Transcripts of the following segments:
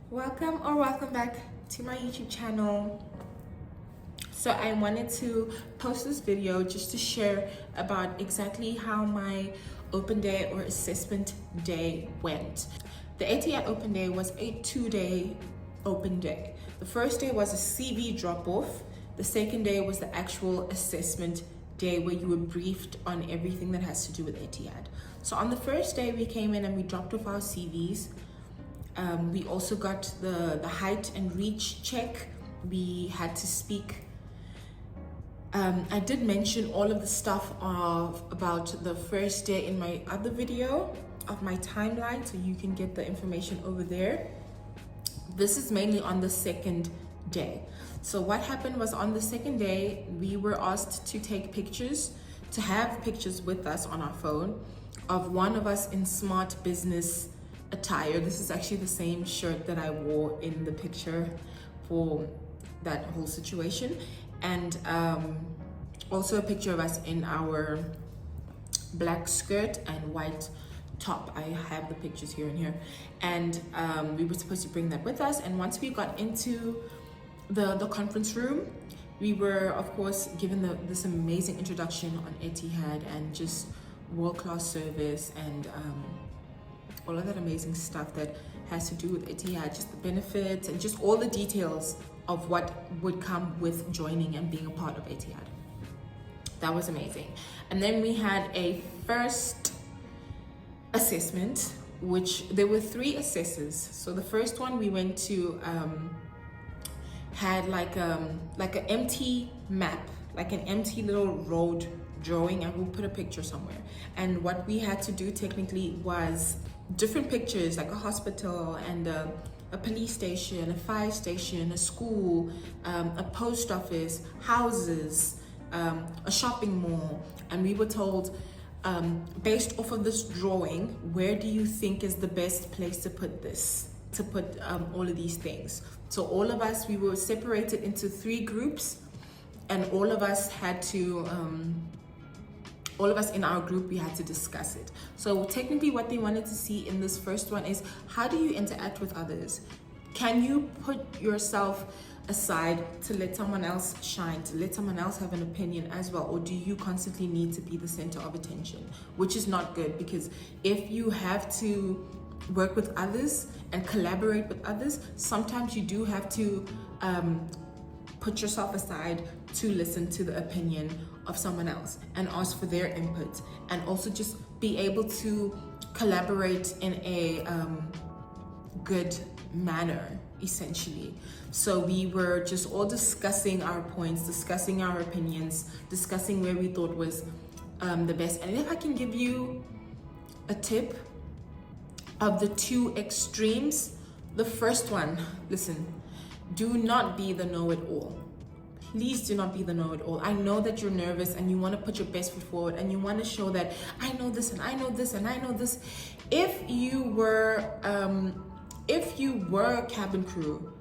Welcome back to my YouTube channel. So I wanted to post this video just to share about exactly how my open day or assessment day went. The ETIHAD open day was a 2-day open day. The first day was a CV drop-off. The second day was the actual assessment day where you were briefed on everything that has to do with ETIHAD. So on the first day we came in and we dropped off our CVs. We also got the height and reach check. We had to speak. I did mention all of the stuff about the first day in my other video of my timeline, so you can get the information over there. This is mainly on the second day. So what happened was, on the second day, we were asked to take pictures, to have pictures with us on our phone of one of us in smart business attire. This is actually the same shirt that I wore in the picture for that whole situation, and also a picture of us in our black skirt and white top. I have the pictures here and here, and we were supposed to bring that with us. And once we got into the conference room, we were of course given this amazing introduction on ETIHAD and just world-class service and all of that amazing stuff that has to do with ETIHAD, just the benefits and just all the details of what would come with joining and being a part of ETIHAD. That was amazing. And then we had a first assessment, which there were 3 assessors. So the first one we went to had like an empty map, like an empty little road drawing, and we'll put a picture somewhere. And what we had to do technically was different pictures, like a hospital and a police station, a fire station, a school, a post office, houses, a shopping mall. And we were told, based off of this drawing, where do you think is the best place to put this, to put all of these things? So all of us, we were separated into 3 groups, and all of us had to all of us in our group, we had to discuss it. So technically what they wanted to see in this first one is, how do you interact with others? Can you put yourself aside to let someone else shine, to let someone else have an opinion as well? Or do you constantly need to be the center of attention? Which is not good, because if you have to work with others and collaborate with others, sometimes you do have to put yourself aside to listen to the opinion of someone else and ask for their input, and also just be able to collaborate in a good manner, essentially. So we were just all discussing our points, discussing our opinions, discussing where we thought was the best. And if I can give you a tip of the 2 extremes, the first one, listen, do not be the know-it-all. Please do not be the know-it-all. I know that you're nervous and you want to put your best foot forward and you want to show that I know this and I know this and I know this. If you were a cabin crew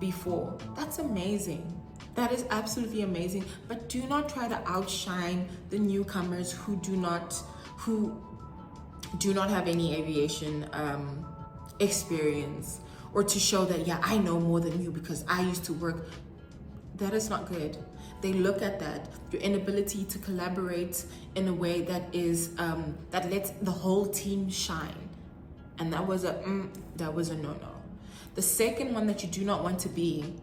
before, that's amazing. That is absolutely amazing. But do not try to outshine the newcomers who do not have any aviation experience, or to show that, yeah, I know more than you because I used to work. That is not good. They look at that, your inability to collaborate in a way that is that lets the whole team shine, and that was a no-no. The second one that you do not want to be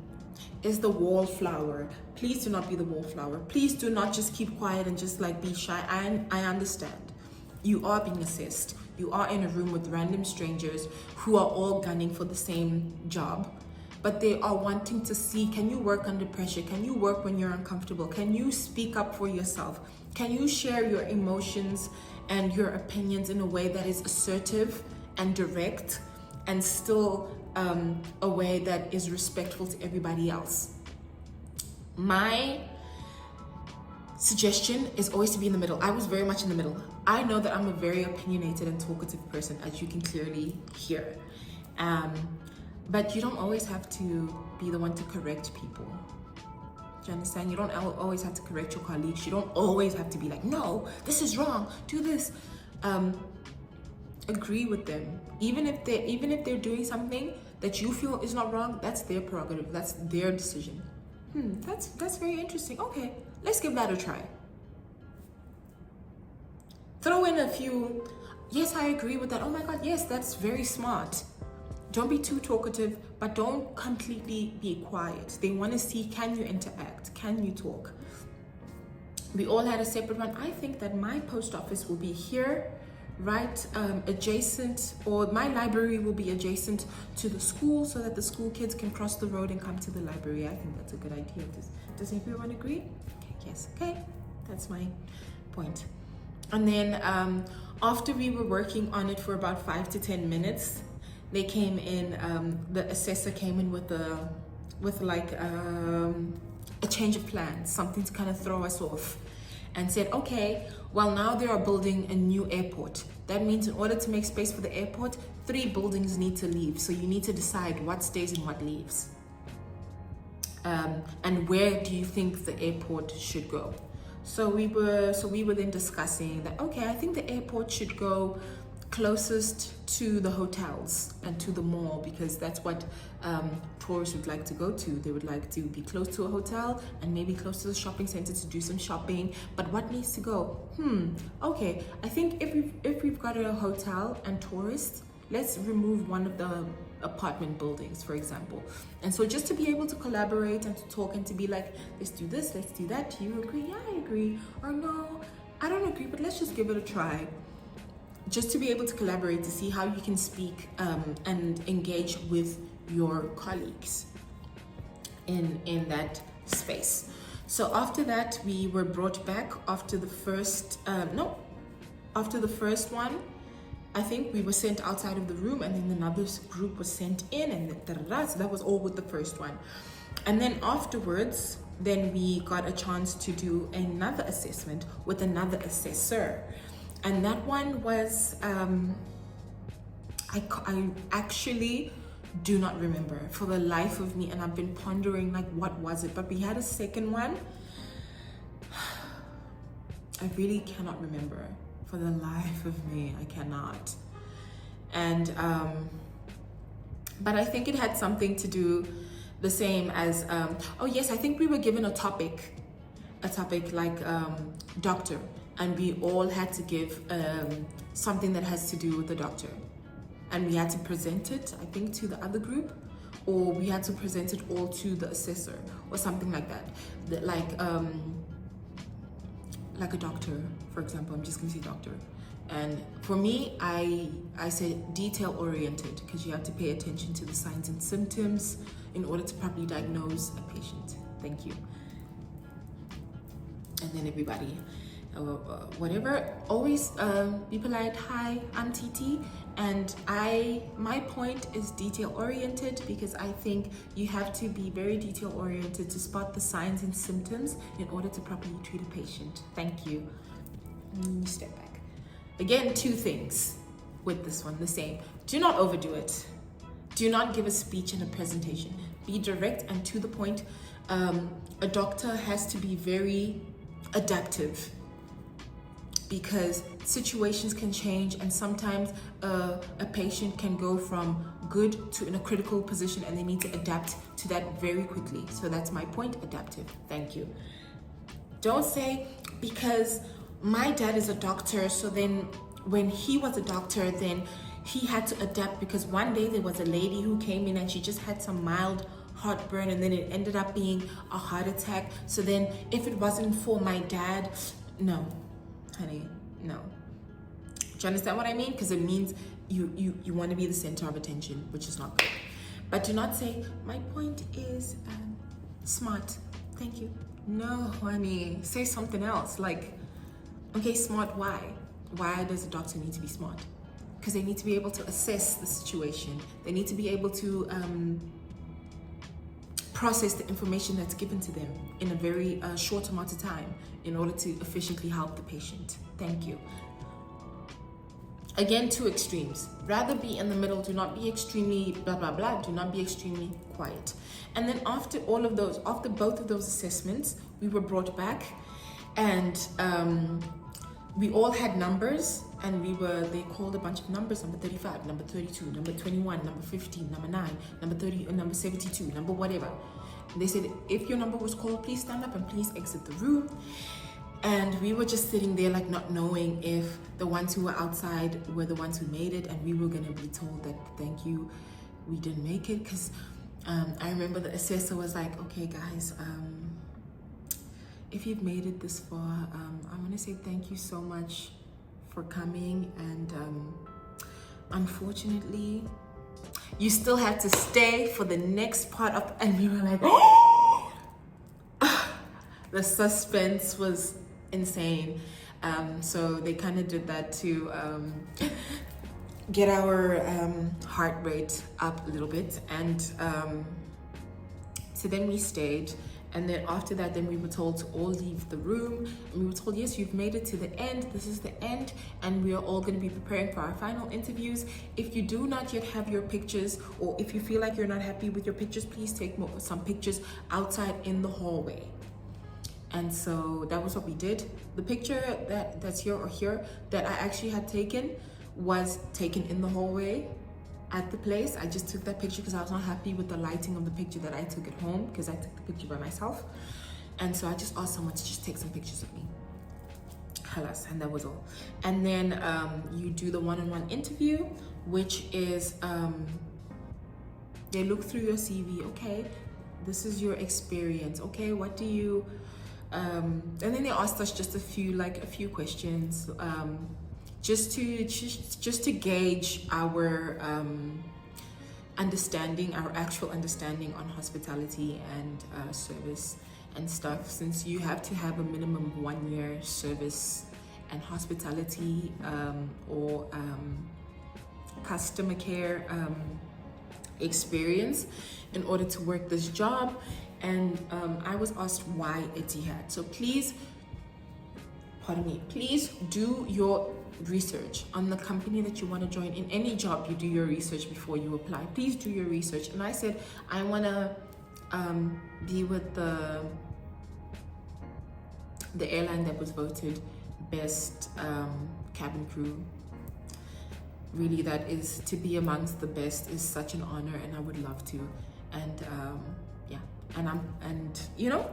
is the wallflower. Please do not be the wallflower. Please do not just keep quiet and just like be shy. I understand. You are being assessed. You are in a room with random strangers who are all gunning for the same job, but they are wanting to see, can you work under pressure? Can you work when you're uncomfortable? Can you speak up for yourself? Can you share your emotions and your opinions in a way that is assertive and direct, and still a way that is respectful to everybody else? My suggestion is always to be in the middle. I was very much in the middle. I know that I'm a very opinionated and talkative person, as you can clearly hear. But you don't always have to be the one to correct people. Do you understand? You don't always have to correct your colleagues. You don't always have to be like, no, this is wrong, do this. Agree with them. Even if they're doing something that you feel is not wrong, that's their prerogative, that's their decision. That's very interesting. Okay, let's give that a try. Throw in a few, yes, I agree with that. Oh my God, yes, that's very smart. Don't be too talkative, but don't completely be quiet. They want to see, can you interact? Can you talk? We all had a separate one. I think that my post office will be here, right adjacent, or my library will be adjacent to the school so that the school kids can cross the road and come to the library. I think that's a good idea. Does everyone agree? Okay, yes, okay, that's my point. And then after we were working on it for about 5 to 10 minutes, they came in, the assessor came in with a change of plans, something to kind of throw us off, and said, okay, well, now they are building a new airport. That means in order to make space for the airport, 3 buildings need to leave. So you need to decide what stays and what leaves. And where do you think the airport should go? So we were then discussing that, okay, I think the airport should go closest to the hotels and to the mall, because that's what tourists would like to go to. They would like to be close to a hotel and maybe close to the shopping center to do some shopping. But what needs to go? Okay, I think if we've got a hotel and tourists, let's remove one of the apartment buildings, for example. And so just to be able to collaborate and to talk and to be like, let's do this, let's do that. Do you agree? Yeah, I agree. Or no, I don't agree, but let's just give it a try. Just to be able to collaborate, to see how you can speak and engage with your colleagues in that space. So after that, we were brought back after the first, after the first one. I think we were sent outside of the room, and then another group was sent in, and so that was all with the first one. And then afterwards, then we got a chance to do another assessment with another assessor. And that one was, I actually do not remember for the life of me, and I've been pondering like, what was it? But we had a second one. I really cannot remember. For the life of me, I cannot. And, but I think it had something to do the same as, oh yes, I think we were given a topic like doctor, and we all had to give something that has to do with the doctor. And we had to present it, I think, to the other group, or we had to present it all to the assessor, or something like that. Like a doctor, for example, I'm just gonna say doctor. And for me, I said detail oriented, because you have to pay attention to the signs and symptoms in order to properly diagnose a patient. Thank you. And then everybody, whatever, always be polite. Hi, I'm TT, and my point is detail oriented, because I think you have to be very detail oriented to spot the signs and symptoms in order to properly treat a patient. Thank you. Step back. Again, 2 things with this one, the same. Do not overdo it. Do not give a speech and a presentation. Be direct and to the point. A doctor has to be very adaptive, because situations can change, and sometimes a patient can go from good to in a critical position, and they need to adapt to that very quickly. So that's my point, adaptive. Thank you. Don't say, because my dad is a doctor, so then when he was a doctor, then he had to adapt, because one day there was a lady who came in and she just had some mild heartburn, and then it ended up being a heart attack. So then if it wasn't for my dad, no, honey, no. Do you understand what I mean? Because it means you want to be the center of attention, which is not good. But do not say, my point is smart. Thank you. No, honey, say something else. Like, okay, smart, why? Why does a doctor need to be smart? Because they need to be able to assess the situation. They need to be able to process the information that's given to them in a very short amount of time in order to efficiently help the patient. Thank you. Again, 2 extremes. Rather be in the middle. Do not be extremely blah, blah, blah. Do not be extremely quiet. And then after all of those, after both of those assessments, we were brought back, and we all had numbers, and they called a bunch of numbers: number 35, number 32, number 21, number 15, number 9, number 30, number 72, number whatever. And they said, if your number was called, please stand up and please exit the room. And we were just sitting there like not knowing if the ones who were outside were the ones who made it, and we were gonna be told that thank you, we didn't make it. Because I remember the assessor was like, okay guys, if you've made it this far, I want to say thank you so much for coming, and unfortunately you still have to stay for the next part of, and we were like, oh! The suspense was insane. So they kind of did that to get our heart rate up a little bit, and so then we stayed. And then after that, then we were told to all leave the room. And we were told, yes, you've made it to the end. This is the end. And we are all going to be preparing for our final interviews. If you do not yet have your pictures, or if you feel like you're not happy with your pictures, please take some pictures outside in the hallway. And so that was what we did. The picture that's here or here that I actually had taken was taken in the hallway at the place. I just took that picture because I was not happy with the lighting of the picture that I took at home, because I took the picture by myself. And so I just asked someone to just take some pictures of me. Halas, and that was all. And then you do the one-on-one interview, which is they look through your CV. Okay, this is your experience. Okay, what do you and then they asked us just a few questions, just to gauge our understanding, our actual understanding on hospitality and service and stuff, since you have to have a minimum 1 year service and hospitality or customer care experience in order to work this job. And I was asked why ETIHAD. So please do your research on the company that you want to join. In any job, you do your research before you apply. Please do your research. And I said, I want to be with the airline that was voted best cabin crew. Really, that is, to be amongst the best is such an honor, and I would love to. And yeah, and you know,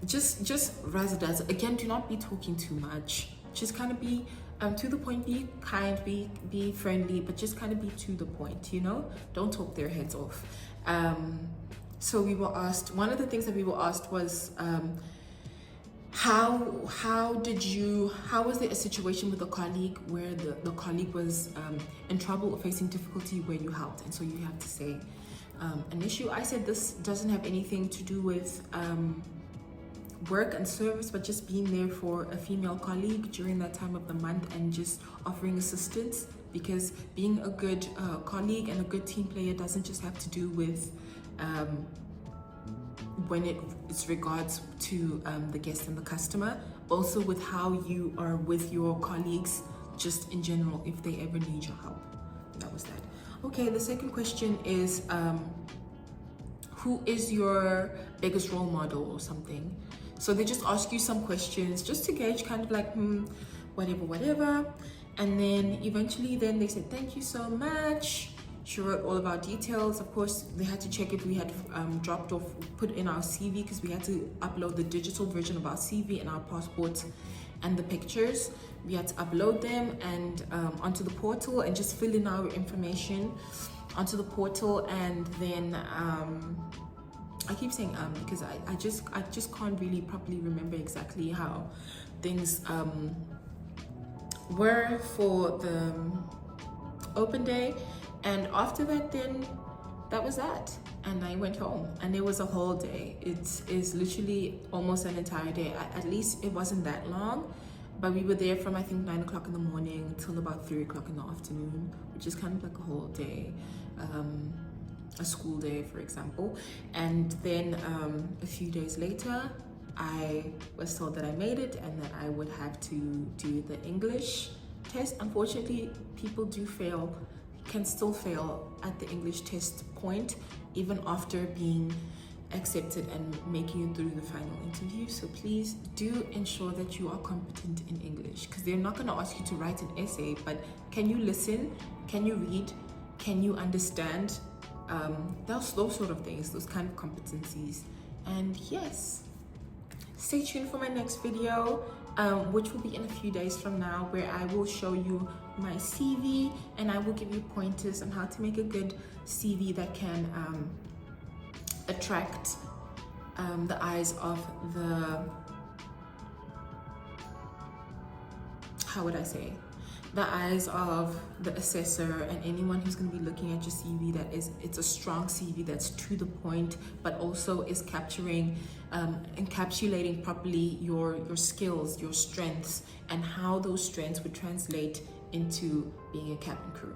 just razzle-dazzle. Again, do not be talking too much. Just kind of be to the point, be kind, be friendly, but just kind of be to the point, you know? Don't talk their heads off. So we were asked, one of the things that we were asked was, how was there a situation with a colleague where the colleague was in trouble or facing difficulty where you helped? And so you have to say an issue. I said this doesn't have anything to do with work and service, but just being there for a female colleague during that time of the month and just offering assistance, because being a good colleague and a good team player doesn't just have to do with when it's regards to the guest and the customer, also with how you are with your colleagues just in general if they ever need your help. That was that. Okay, the second question is who is your biggest role model or something? So they just ask you some questions just to gauge kind of like whatever, and then eventually then they said thank you so much. She wrote all of our details. Of course, they had to check if we had put in our CV, because we had to upload the digital version of our CV and our passport and the pictures. We had to upload them and onto the portal and just fill in our information onto the portal. And then I keep saying because I just can't really properly remember exactly how things were for the open day. And after that, then that was that. And I went home, and it was a whole day. It is literally almost an entire day. At least it wasn't that long, but we were there from I think 9 o'clock in the morning till about 3 o'clock in the afternoon, which is kind of like a whole day, a school day, for example. And then a few days later, I was told that I made it and that I would have to do the English test. Unfortunately, people do fail. Can still fail at the English test point, even after being accepted and making it through the final interview. So please do ensure that you are competent in English, because they're not going to ask you to write an essay, but can you listen, can you read, can you understand, those sort of things, those kind of competencies. And yes, stay tuned for my next video, which will be in a few days from now, where I will show you my CV and I will give you pointers on how to make a good CV that can attract the eyes of the, how would I say, the eyes of the assessor and anyone who's going to be looking at your CV, that it's a strong CV that's to the point, but also is capturing, encapsulating properly your skills, your strengths, and how those strengths would translate into being a cabin crew.